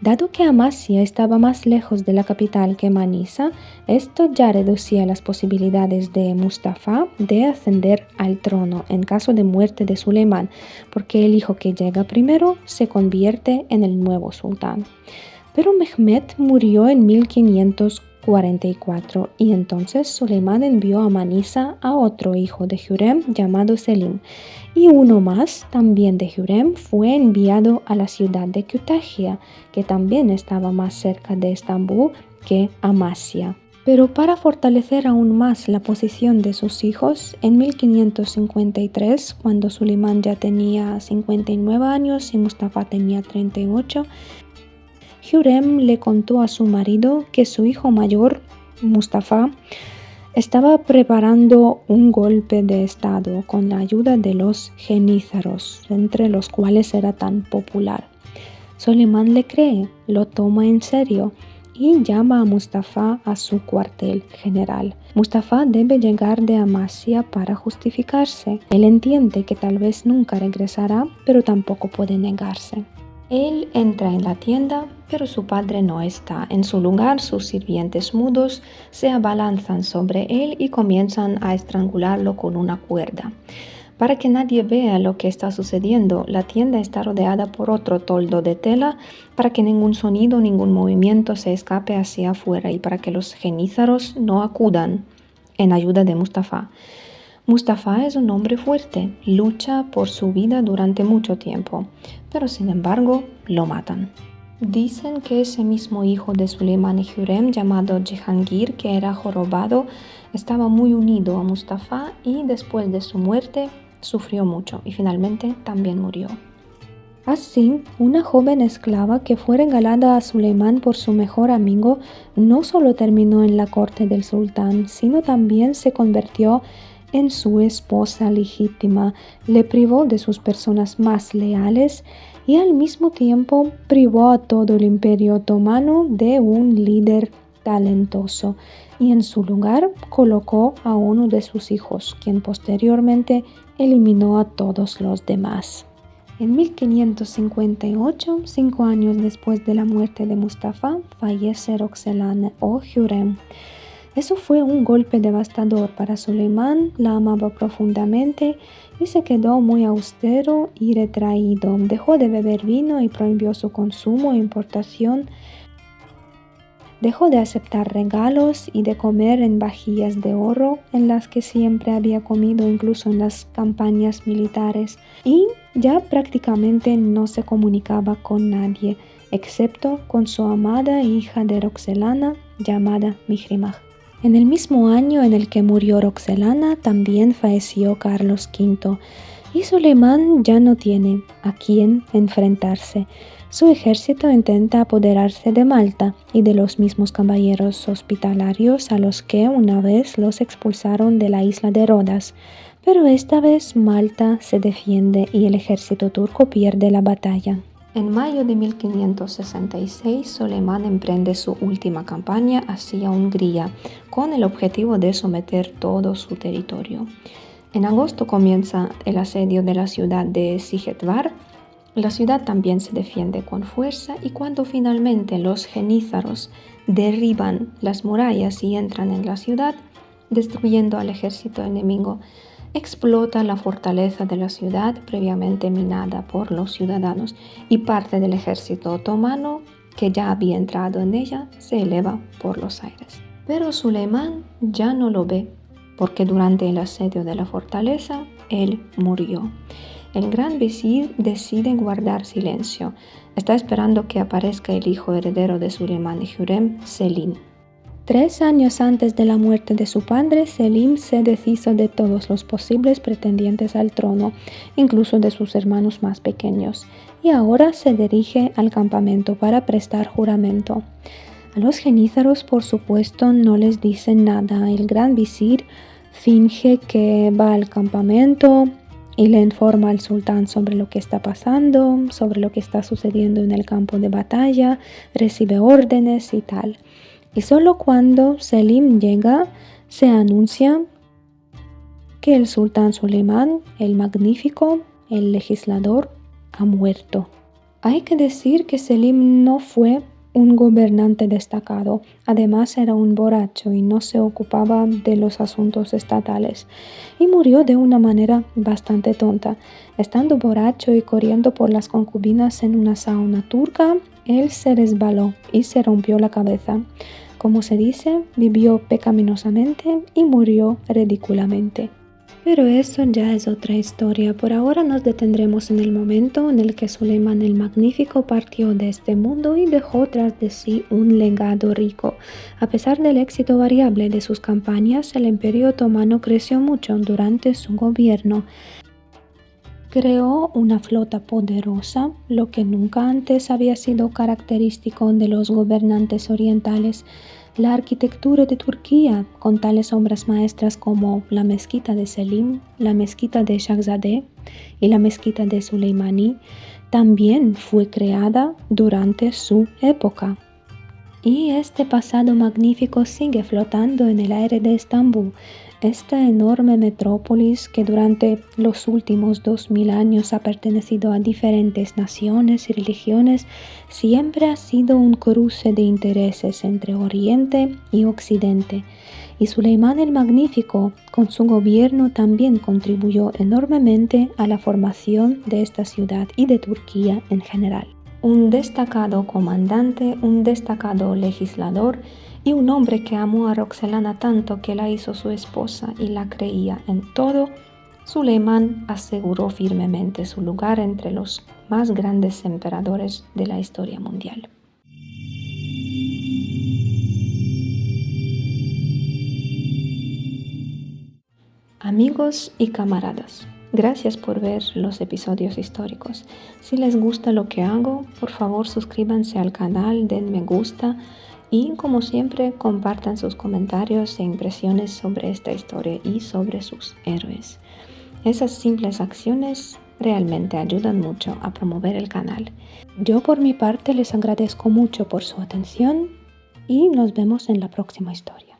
Dado que Amasya estaba más lejos de la capital que Manisa, esto ya reducía las posibilidades de Mustafa de ascender al trono en caso de muerte de Suleimán, porque el hijo que llega primero se convierte en el nuevo sultán. Pero Mehmed murió en 1544 y entonces Suleimán envió a Manisa a otro hijo de Hürrem llamado Selim, y uno más, también de Hürrem, fue enviado a la ciudad de Kütahya, que también estaba más cerca de Estambul que Amasya. Pero para fortalecer aún más la posición de sus hijos, en 1553, cuando Suleimán ya tenía 59 años y Mustafa tenía 38, Hürrem le contó a su marido que su hijo mayor, Mustafa, estaba preparando un golpe de estado con la ayuda de los genízaros, entre los cuales era tan popular. Suleimán le cree, lo toma en serio y llama a Mustafa a su cuartel general. Mustafa debe llegar de Amasya para justificarse. Él entiende que tal vez nunca regresará, pero tampoco puede negarse. Él entra en la tienda, pero su padre no está. En su lugar, sus sirvientes mudos se abalanzan sobre él y comienzan a estrangularlo con una cuerda. Para que nadie vea lo que está sucediendo, la tienda está rodeada por otro toldo de tela para que ningún sonido, ningún movimiento se escape hacia afuera y para que los genízaros no acudan en ayuda de Mustafa. Mustafa es un hombre fuerte, lucha por su vida durante mucho tiempo, pero sin embargo lo matan. Dicen que ese mismo hijo de Süleyman Hürrem, llamado Cihangir, que era jorobado, estaba muy unido a Mustafa y después de su muerte sufrió mucho y finalmente también murió. Así, una joven esclava que fue regalada a Süleyman por su mejor amigo no solo terminó en la corte del sultán, sino también se convirtió en su esposa legítima, le privó de sus personas más leales y al mismo tiempo privó a todo el Imperio Otomano de un líder talentoso y en su lugar colocó a uno de sus hijos, quien posteriormente eliminó a todos los demás. En 1558, 5 años después de la muerte de Mustafa, fallece Roxelana o Hürrem. Eso fue un golpe devastador para Süleyman, la amaba profundamente y se quedó muy austero y retraído. Dejó de beber vino y prohibió su consumo e importación. Dejó de aceptar regalos y de comer en vajillas de oro en las que siempre había comido incluso en las campañas militares y ya prácticamente no se comunicaba con nadie, excepto con su amada hija de Roxelana llamada Mihrimah. En el mismo año en el que murió Roxelana también falleció Carlos V y Süleyman ya no tiene a quién enfrentarse. Su ejército intenta apoderarse de Malta y de los mismos caballeros hospitalarios a los que una vez los expulsaron de la isla de Rodas, pero esta vez Malta se defiende y el ejército turco pierde la batalla. En mayo de 1566, Süleyman emprende su última campaña hacia Hungría con el objetivo de someter todo su territorio. En agosto comienza el asedio de la ciudad de Sigetvar. La ciudad también se defiende con fuerza y cuando finalmente los genízaros derriban las murallas y entran en la ciudad, destruyendo al ejército enemigo, explota la fortaleza de la ciudad previamente minada por los ciudadanos y parte del ejército otomano que ya había entrado en ella se eleva por los aires. Pero Süleyman ya no lo ve porque durante el asedio de la fortaleza él murió. El gran visir decide guardar silencio. Está esperando que aparezca el hijo heredero de Süleyman Hürrem, Selim. 3 años antes de la muerte de su padre, Selim se deshizo de todos los posibles pretendientes al trono, incluso de sus hermanos más pequeños, y ahora se dirige al campamento para prestar juramento. A los genízaros, por supuesto, no les dice nada. El gran visir finge que va al campamento y le informa al sultán sobre lo que está pasando, sobre lo que está sucediendo en el campo de batalla, recibe órdenes y tal. Y solo cuando Selim llega, se anuncia que el sultán Süleyman, el magnífico, el legislador, ha muerto. Hay que decir que Selim no fue un gobernante destacado, además era un borracho y no se ocupaba de los asuntos estatales, y murió de una manera bastante tonta. Estando borracho y corriendo por las concubinas en una sauna turca, él se resbaló y se rompió la cabeza. Como se dice, vivió pecaminosamente y murió ridículamente. Pero eso ya es otra historia. Por ahora nos detendremos en el momento en el que Süleyman el Magnífico partió de este mundo y dejó tras de sí un legado rico. A pesar del éxito variable de sus campañas, el Imperio Otomano creció mucho durante su gobierno. Creó una flota poderosa, lo que nunca antes había sido característico de los gobernantes orientales. La arquitectura de Turquía, con tales obras maestras como la mezquita de Selim, la mezquita de Shahzadeh y la mezquita de Süleymani, también fue creada durante su época. Y este pasado magnífico sigue flotando en el aire de Estambul, esta enorme metrópolis que durante los últimos 2000 años ha pertenecido a diferentes naciones y religiones, siempre ha sido un cruce de intereses entre Oriente y Occidente. Y Suleimán el Magnífico, con su gobierno, también contribuyó enormemente a la formación de esta ciudad y de Turquía en general. Un destacado comandante, un destacado legislador y un hombre que amó a Roxelana tanto que la hizo su esposa y la creía en todo, Suleimán aseguró firmemente su lugar entre los más grandes emperadores de la historia mundial. Amigos y camaradas, gracias por ver los episodios históricos. Si les gusta lo que hago, por favor suscríbanse al canal, den me gusta y, como siempre, compartan sus comentarios e impresiones sobre esta historia y sobre sus héroes. Esas simples acciones realmente ayudan mucho a promover el canal. Yo por mi parte les agradezco mucho por su atención y nos vemos en la próxima historia.